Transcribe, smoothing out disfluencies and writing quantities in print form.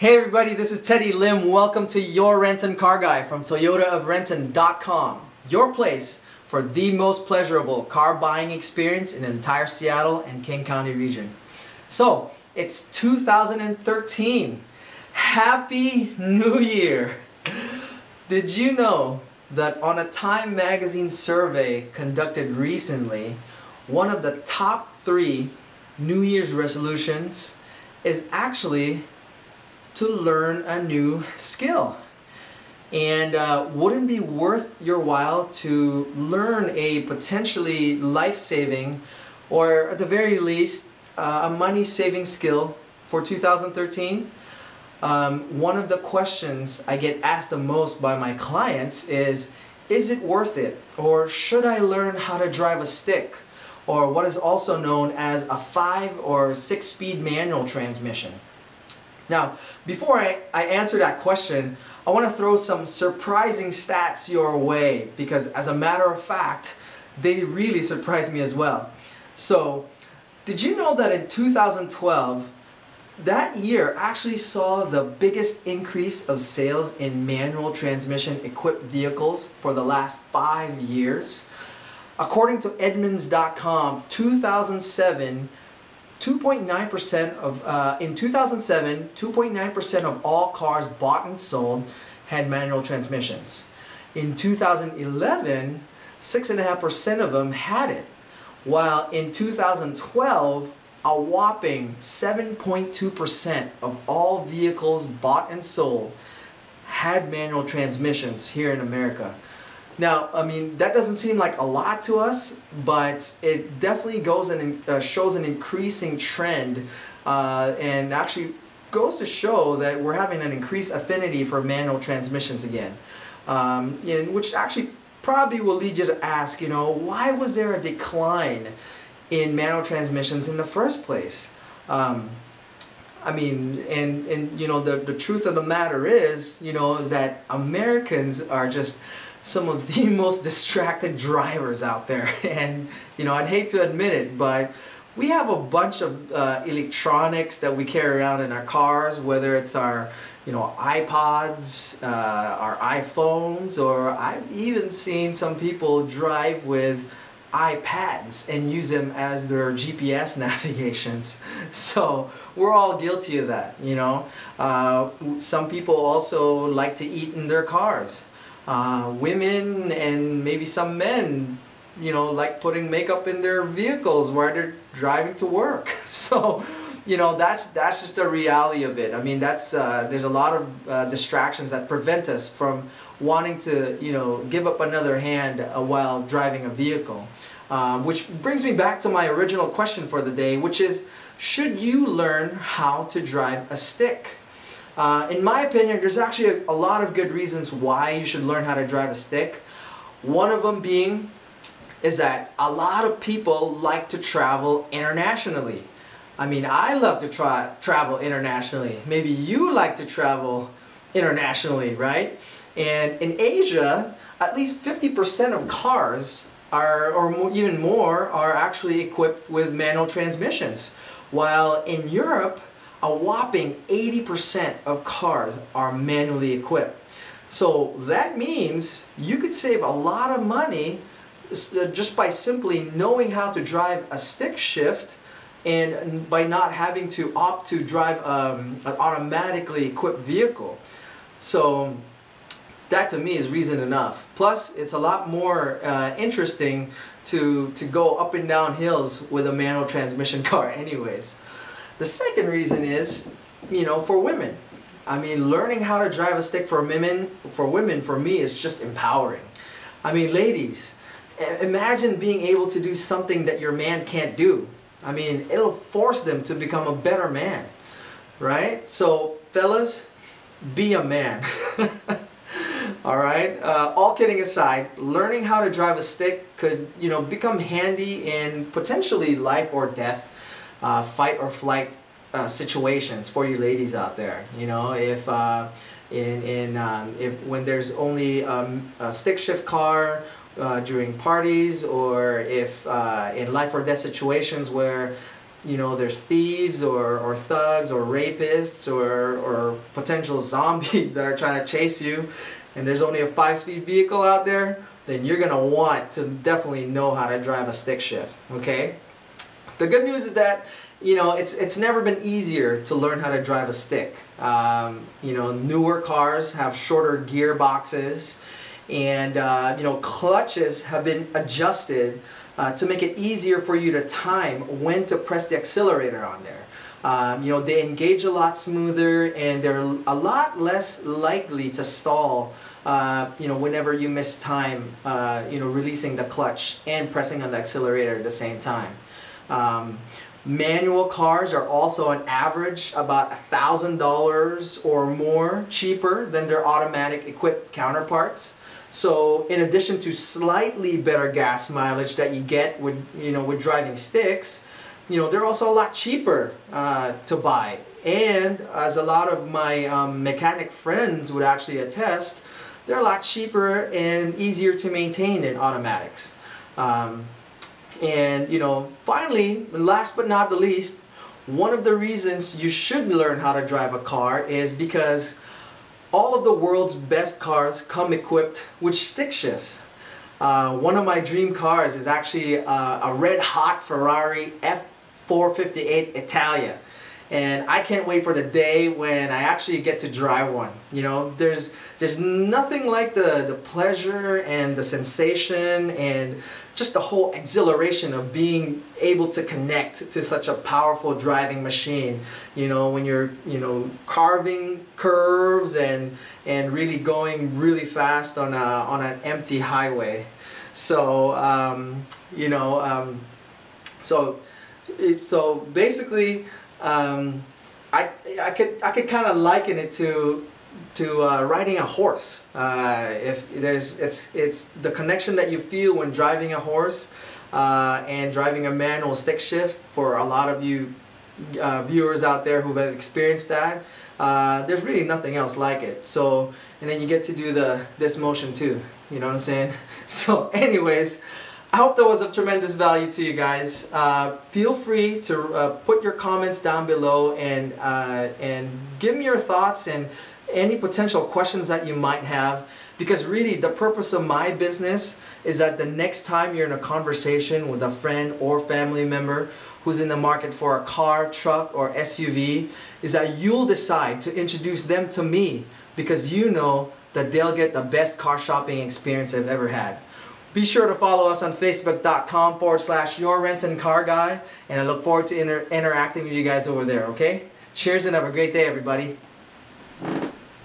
Hey everybody, this is Teddy Lim. Welcome to Your Renton Car Guy from ToyotaofRenton.com. Your place for the most pleasurable car buying experience in the entire Seattle and King County region. So, it's 2013. Happy New Year! Did you know that on a Time magazine survey conducted recently, one of the top 3 New Year's resolutions is actually to learn a new skill? And wouldn't it be worth your while to learn a potentially life-saving, or at the very least a money-saving skill for 2013? One of the questions I get asked the most by my clients is it worth it? Or should I learn how to drive a stick? Or what is also known as a 5 or 6-speed manual transmission. Now, before I answer that question, I want to throw some surprising stats your way, because as a matter of fact, they really surprised me as well. So, did you know that in 2012, that year actually saw the biggest increase of sales in manual transmission equipped vehicles for the last 5 years? According to Edmunds.com, 2007, 2.9% of in 2007, 2.9% of all cars bought and sold had manual transmissions. In 2011, 6.5% of them had it, while in 2012, a whopping 7.2% of all vehicles bought and sold had manual transmissions here in America. Now, I mean, that doesn't seem like a lot to us, but it definitely goes and shows an increasing trend, and actually goes to show that we're having an increased affinity for manual transmissions again, which actually probably will lead you to ask, why was there a decline in manual transmissions in the first place? I mean, the truth of the matter is that Americans are just some of the most distracted drivers out there. And I'd hate to admit it, but we have a bunch of electronics that we carry around in our cars, whether it's our iPods, our iPhones, or I've even seen some people drive with iPads and use them as their GPS navigations. So we're all guilty of that, Some people also like to eat in their cars. Women and maybe some men, like putting makeup in their vehicles while they're driving to work. So, that's just the reality of it. I mean, there's a lot of distractions that prevent us from wanting to, give up another hand while driving a vehicle. Which brings me back to my original question for the day, which is, should you learn how to drive a stick? In my opinion, there's actually a lot of good reasons why you should learn how to drive a stick. One of them being is that a lot of people like to travel internationally. I mean, I love to travel internationally. Maybe you like to travel internationally, right? And in Asia, at least 50% of cars even more, are actually equipped with manual transmissions. While in Europe, a whopping 80% of cars are manually equipped. So that means you could save a lot of money just by simply knowing how to drive a stick shift, and by not having to opt to drive an automatically equipped vehicle. So that to me is reason enough. Plus, it's a lot more interesting to go up and down hills with a manual transmission car anyways. The second reason is, for women. I mean, learning how to drive a stick for women, for me, is just empowering. I mean, ladies, imagine being able to do something that your man can't do. I mean, it'll force them to become a better man, right? So, fellas, be a man. All right. All kidding aside, learning how to drive a stick could, become handy in potentially life or death, fight or flight situations for you ladies out there. If when there's only a stick shift car during parties, or if in life or death situations where you know, there's thieves or thugs or rapists or potential zombies that are trying to chase you, and there's only a 5-speed vehicle out there, then you're gonna want to definitely know how to drive a stick shift. Okay. The good news is that, you know, it's never been easier to learn how to drive a stick. You know, newer cars have shorter gearboxes, and you know, clutches have been adjusted to make it easier for you to time when to press the accelerator on there. You know, they engage a lot smoother, and they're a lot less likely to stall. You know, whenever you miss time, you know, releasing the clutch and pressing on the accelerator at the same time. Manual cars are also on average about $1,000 or more cheaper than their automatic equipped counterparts. So in addition to slightly better gas mileage that you get with, you know, with driving sticks, you know, they're also a lot cheaper to buy. And as a lot of my mechanic friends would actually attest, they're a lot cheaper and easier to maintain than automatics. And you know, finally, last but not the least, one of the reasons you should learn how to drive a car is because all of the world's best cars come equipped with stick shifts. One of my dream cars is actually a red hot Ferrari F458 Italia. And I can't wait for the day when I actually get to drive one. You know, there's nothing like the pleasure and the sensation and just the whole exhilaration of being able to connect to such a powerful driving machine. You know, when you're, you know, carving curves and really going really fast on an empty highway. So you know, so basically. I could kind of liken it to riding a horse. It's the connection that you feel when driving a horse and driving a manual stick shift. For a lot of you viewers out there who've experienced that, there's really nothing else like it. So, and then you get to do this motion too. You know what I'm saying? So, anyways. I hope that was of tremendous value to you guys. Feel free to put your comments down below and give me your thoughts and any potential questions that you might have, because really the purpose of my business is that the next time you're in a conversation with a friend or family member who's in the market for a car, truck, or SUV, is that you'll decide to introduce them to me because you know that they'll get the best car shopping experience they've ever had. Be sure to follow us on Facebook.com/YourRentinCarGuy, and I look forward to interacting with you guys over there, okay? Cheers and have a great day, everybody.